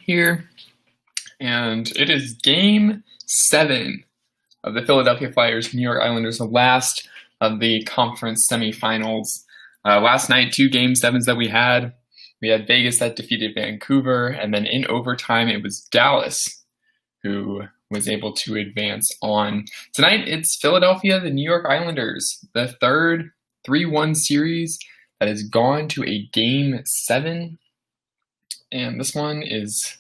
here, and it is Game 7 of the Philadelphia Flyers New York Islanders, the last of the conference semifinals. Last night, 2 Game 7s that we had. We had Vegas that defeated Vancouver, and then in overtime, it was Dallas who was able to advance on. Tonight, it's Philadelphia, the New York Islanders, the third 3-1 series that has gone to a Game 7. And this one is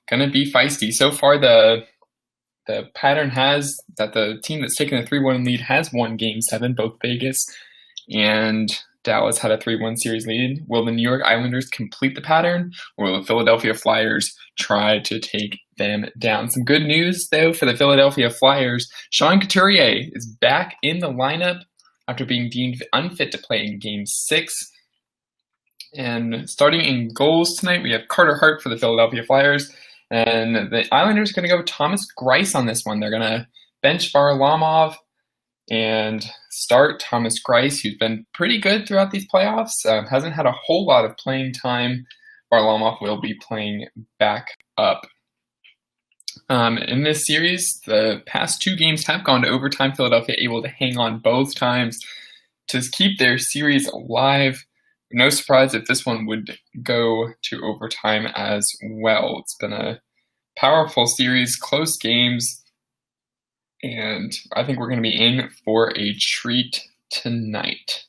going to be feisty. So far, the pattern has that the team that's taken a 3-1 lead has won Game 7, both Vegas and Dallas had a 3-1 series lead. Will the New York Islanders complete the pattern, or will the Philadelphia Flyers try to take them down? Some good news, though, for the Philadelphia Flyers. Sean Couturier is back in the lineup after being deemed unfit to play in Game 6. And starting in goals tonight, we have Carter Hart for the Philadelphia Flyers. And the Islanders are going to go with Thomas Greiss on this one. They're going to bench Varlamov and start Thomas Greiss, who's been pretty good throughout these playoffs. Hasn't had a whole lot of playing time. Varlamov will be playing back up. In this series, the past 2 games have gone to overtime. Philadelphia able to hang on both times to keep their series alive. No surprise if this one would go to overtime as well. It's been a powerful series, close games, and I think we're going to be in for a treat tonight.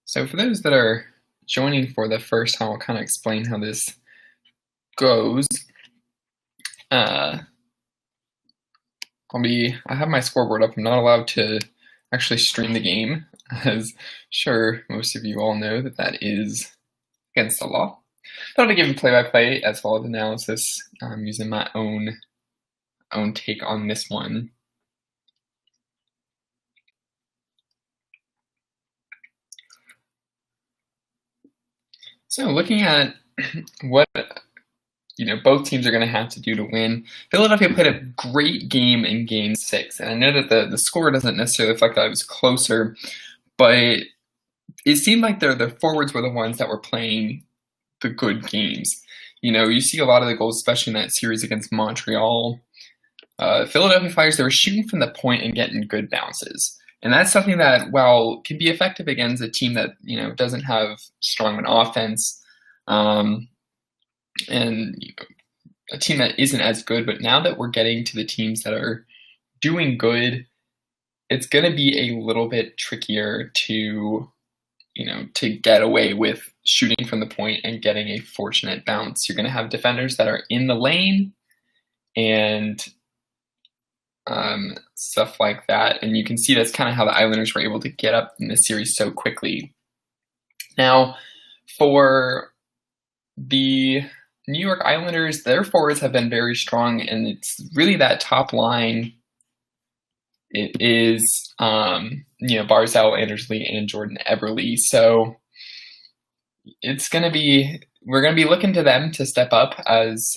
So for those that are joining for the first time, I'll kind of explain how this goes. I have my scoreboard up. I'm not allowed to actually stream the game, as sure most of you all know that is against the law. But I'll be giving play-by-play as well as analysis using my own take on this one. So looking at what both teams are going to have to do to win. Philadelphia played a great game in Game 6, and I know that the score doesn't necessarily reflect that it was closer, but it seemed like the forwards were the ones that were playing the good games. You see a lot of the goals, especially in that series against Montreal. Philadelphia Flyers, they were shooting from the point and getting good bounces. And that's something that, while can be effective against a team that, doesn't have strong an offense, and a team that isn't as good, but now that we're getting to the teams that are doing good, it's going to be a little bit trickier to get away with shooting from the point and getting a fortunate bounce. You're going to have defenders that are in the lane and stuff like that. And you can see that's kind of how the Islanders were able to get up in this series so quickly. Now, for the New York Islanders, their forwards have been very strong, and it's really that top line. It is, Barzal, Anders Lee, and Jordan Eberle. So we're going to be looking to them to step up as,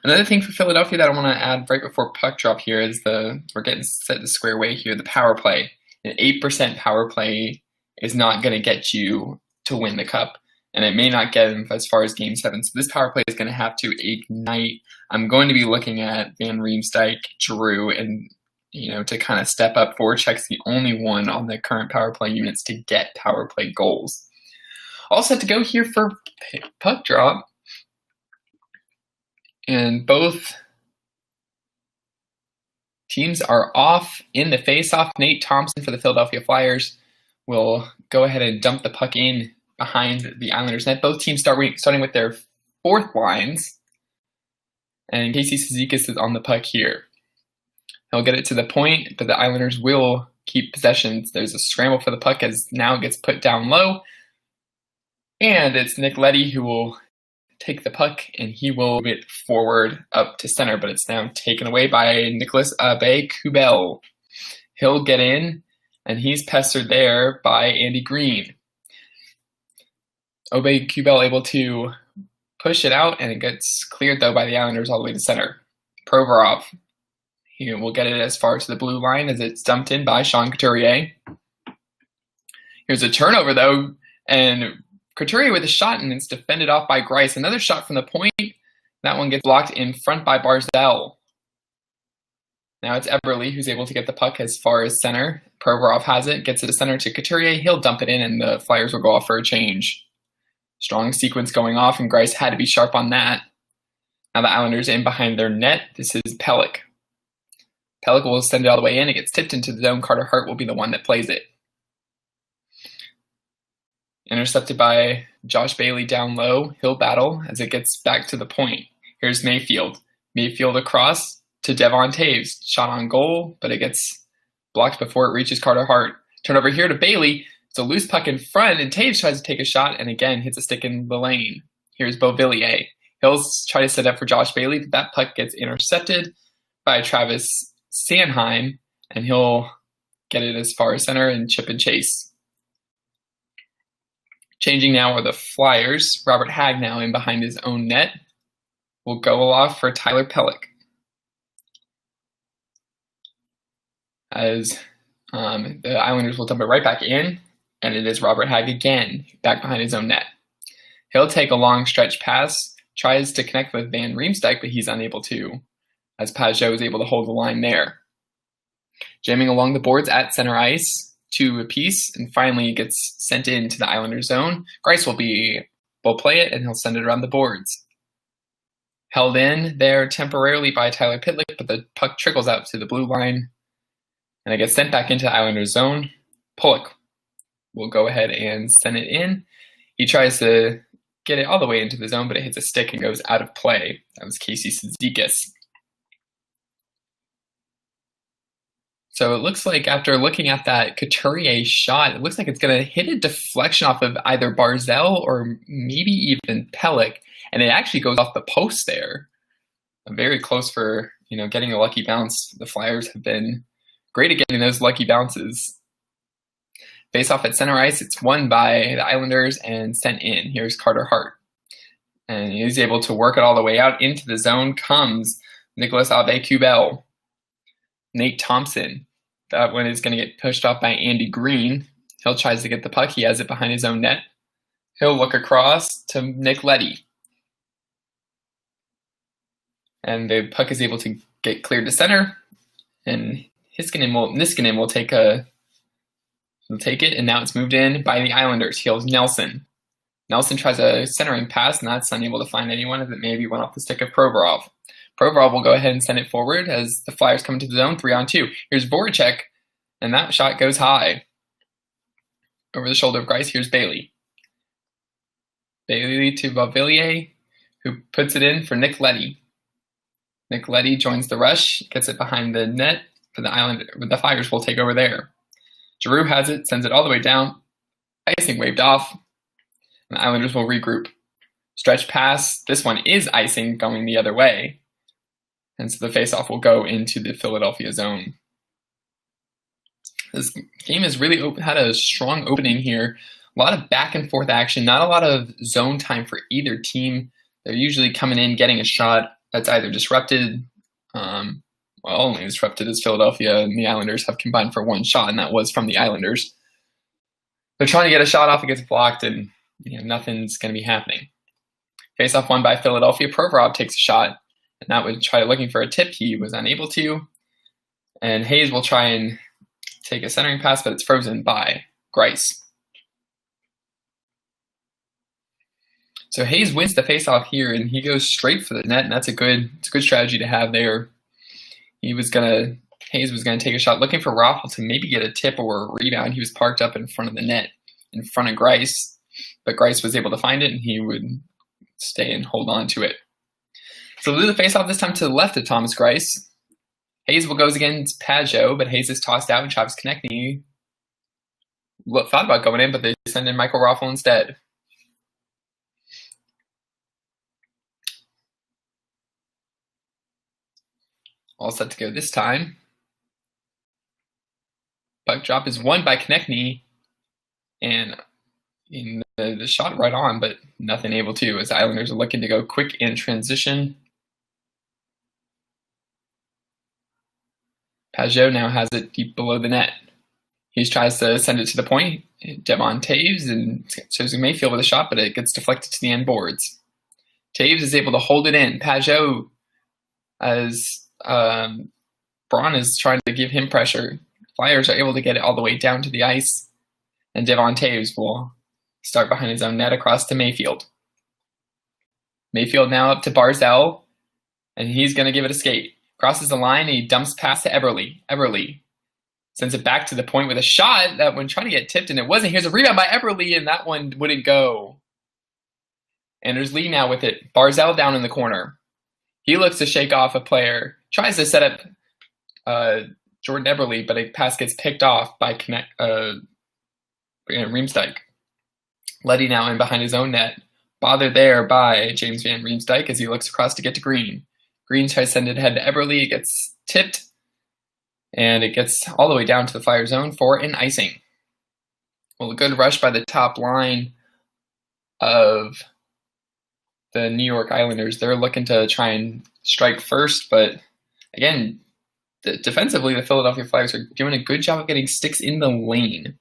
Another thing for Philadelphia that I want to add right before puck drop here is we're getting set to square away here, the power play. An 8% power play is not going to get you to win the cup, and it may not get them as far as Game 7. So this power play is going to have to ignite. I'm going to be looking at Van Riemsdyk, Giroux, and to kind of step up. Voracek's the only one on the current power play units to get power play goals. All set to go here for puck drop. And both teams are off in the face-off. Nate Thompson for the Philadelphia Flyers will go ahead and dump the puck in behind the Islanders net. Both teams starting with their fourth lines. And Casey Cizikas is on the puck here. He'll get it to the point, but the Islanders will keep possession. There's a scramble for the puck as now it gets put down low. And it's Nick Leddy who will take the puck, and he will move it forward up to center, but it's now taken away by Nicholas Aube-Kubel. He'll get in, and he's pestered there by Andy Green. Aube-Kubel able to push it out, and it gets cleared, though, by the Islanders all the way to center. Provorov, he will get it as far as the blue line as it's dumped in by Sean Couturier. Here's a turnover, though, and Couturier with a shot, and it's defended off by Greiss. Another shot from the point. That one gets blocked in front by Barzal. Now it's Eberle who's able to get the puck as far as center. Provorov has it, gets it to center to Couturier. He'll dump it in, and the Flyers will go off for a change. Strong sequence going off, and Greiss had to be sharp on that. Now the Islanders in behind their net. This is Pelech. Pelech will send it all the way in. It gets tipped into the zone. Carter Hart will be the one that plays it. Intercepted by Josh Bailey down low. He'll battle as it gets back to the point. Here's Mayfield. Mayfield across to Devon Toews. Shot on goal, but it gets blocked before it reaches Carter Hart. Turn over here to Bailey. It's a loose puck in front, and Toews tries to take a shot, and again hits a stick in the lane. Here's Beauvillier. He'll try to set up for Josh Bailey, but that puck gets intercepted by Travis Sanheim, and he'll get it as far as center and chip and chase. Changing now are the Flyers. Robert Hagg now in behind his own net. Will go off for Tyler Pelech. As the Islanders will dump it right back in, and it is Robert Hagg again, back behind his own net. He'll take a long stretch pass, tries to connect with Van Riemsdyk, but he's unable to, as Pajot is able to hold the line there. Jamming along the boards at center ice, 2 apiece, and finally gets sent into the Islander zone. Greiss will play it, and he'll send it around the boards. Held in there temporarily by Tyler Pitlick, but the puck trickles out to the blue line, and it gets sent back into the Islander zone. Pulock will go ahead and send it in. He tries to get it all the way into the zone, but it hits a stick and goes out of play. That was Casey Cizikas. So it looks like after looking at that Couturier shot, it looks like it's going to hit a deflection off of either Barzal or maybe even Pelech, and it actually goes off the post there. Very close for getting a lucky bounce. The Flyers have been great at getting those lucky bounces. Face off at center ice, it's won by the Islanders and sent in. Here's Carter Hart, and he's able to work it all the way out into the zone. Comes Nicolas Aube-Kubel, Nate Thompson. That one is going to get pushed off by Andy Green. He'll tries to get the puck. He has it behind his own net. He'll look across to Nick Leddy. And the puck is able to get cleared to center. And Niskanen will take it, and now it's moved in by the Islanders. Here's Nelson. Nelson tries a centering pass, and that's unable to find anyone as it maybe went off the stick of Provorov. Provorov will go ahead and send it forward as the Flyers come into the zone, 3-on-2. Here's Voracek, and that shot goes high. Over the shoulder of Greiss, here's Bailey. Bailey to Beauvillier, who puts it in for Nick Leddy. Nick Leddy joins the rush, gets it behind the net, for the Flyers will take over there. Giroux has it, sends it all the way down. Icing waved off, and the Islanders will regroup. Stretch pass, this one is icing going the other way. And so the faceoff will go into the Philadelphia zone. This game has really had a strong opening here. A lot of back and forth action, not a lot of zone time for either team. They're usually coming in, getting a shot that's either disrupted, only disrupted as Philadelphia and the Islanders have combined for 1 shot, and that was from the Islanders. They're trying to get a shot off, it gets blocked, and nothing's going to be happening. Faceoff won by Philadelphia. Provorov takes a shot, and that would try looking for a tip. He was unable to. And Hayes will try and take a centering pass, but it's frozen by Greiss. So Hayes wins the faceoff here, and he goes straight for the net, and it's a good strategy to have there. Hayes was gonna take a shot, looking for Raffl to maybe get a tip or a rebound. He was parked up in front of the net, in front of Greiss, but Greiss was able to find it, and he would stay and hold on to it. So we'll do the faceoff this time to the left of Thomas Greiss. Hayes will go against Pajot, but Hayes is tossed out, and Travis Konecny thought about going in, but they send in Michael Raffl instead. All set to go this time. Puck drop is won by Konecny, and the shot right on, but nothing able to, as the Islanders are looking to go quick in transition. Pajot now has it deep below the net. He tries to send it to the point. Devon Taves and shows Mayfield with a shot, but it gets deflected to the end boards. Taves is able to hold it in. Pageau, as Braun is trying to give him pressure. Flyers are able to get it all the way down to the ice, and Devon Taves will start behind his own net across to Mayfield. Mayfield now up to Barzal, and he's going to give it a skate. Crosses the line, and he dumps past to Eberle. Eberle sends it back to the point with a shot that when trying to get tipped, and it wasn't. Here's a rebound by Eberle, and that one wouldn't go. Anders Lee now with it. Barzal down in the corner. He looks to shake off a player. Tries to set up Jordan Eberle, but a pass gets picked off by Riemsdyk. Leddy now in behind his own net. Bothered there by James Van Riemsdyk as he looks across to get to Green. Green tries to send it ahead to Eberle. It gets tipped, and it gets all the way down to the Flyer zone for an icing. Well, a good rush by the top line of the New York Islanders. They're looking to try and strike first, but again, defensively, the Philadelphia Flyers are doing a good job of getting sticks in the lane.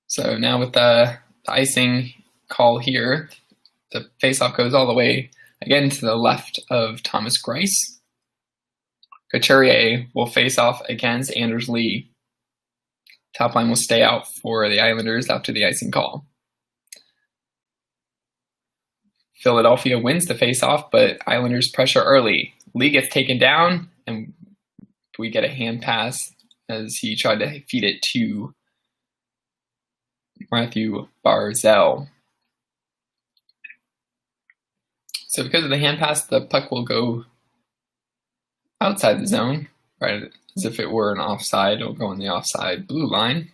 So now with the icing call here, the faceoff goes all the way again to the left of Thomas Greiss. Couturier will face off against Anders Lee. Top line will stay out for the Islanders after the icing call. Philadelphia wins the faceoff, but Islanders pressure early. Lee gets taken down, and we get a hand pass as he tried to feed it to Matthew Barzal. So because of the hand pass, the puck will go outside the zone, right as if it were an offside. It'll go on the offside blue line.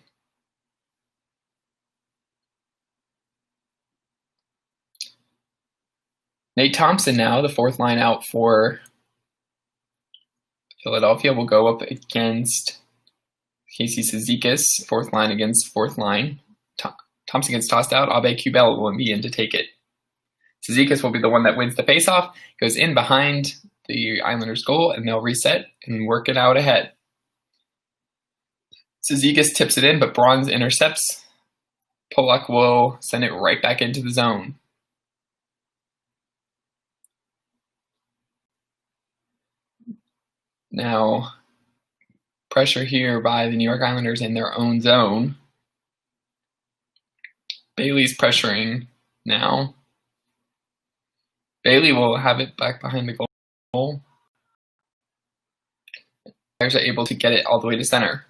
Nate Thompson now, the fourth line out for Philadelphia, will go up against Casey Cizikas, fourth line against fourth line. Thompson gets tossed out. Aube-Kubel will be in to take it. Cizikas will be the one that wins the faceoff, goes in behind the Islanders' goal, and they'll reset and work it out ahead. Cizikas tips it in, but Braun intercepts. Polak will send it right back into the zone. Now, pressure here by the New York Islanders in their own zone. Bailey's pressuring now. Bailey will have it back behind the goal. Players are able to get it all the way to center.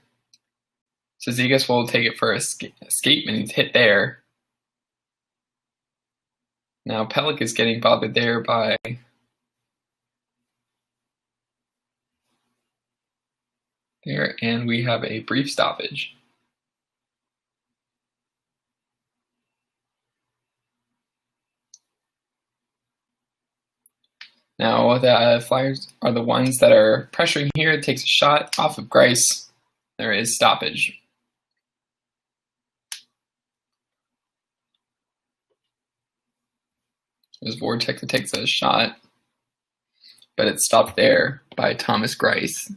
Cizikas will take it for a escape, and he's hit there. Now Pelech is getting bothered there by there, and we have a brief stoppage. Now the Flyers are the ones that are pressuring here. It takes a shot off of Greiss. There is stoppage. There's Voracek that takes a shot, but it's stopped there by Thomas Greiss.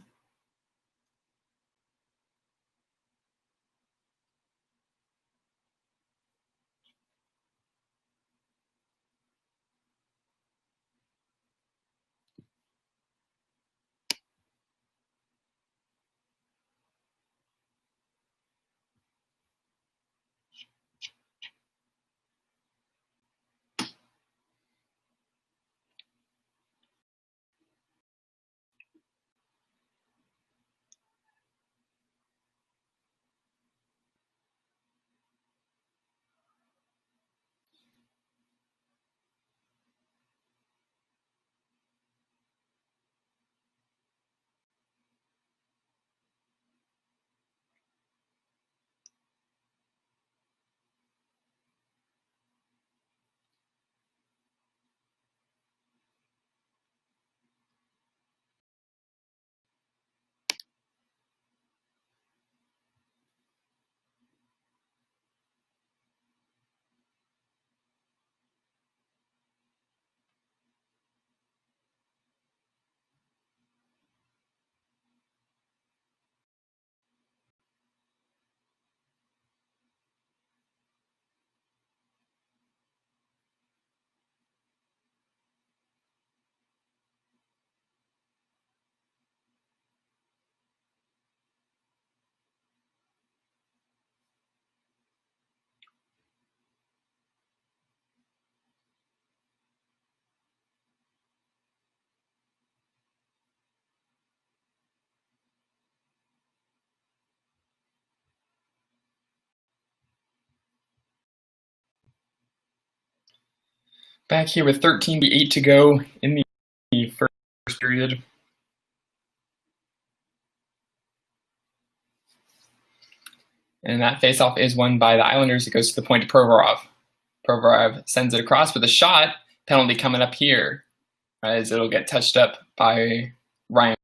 back here with 13:8 to go in the first period. And that faceoff is won by the Islanders. It goes to the point to Provorov. Provorov sends it across with a shot. Penalty coming up here as it'll get touched up by Ryan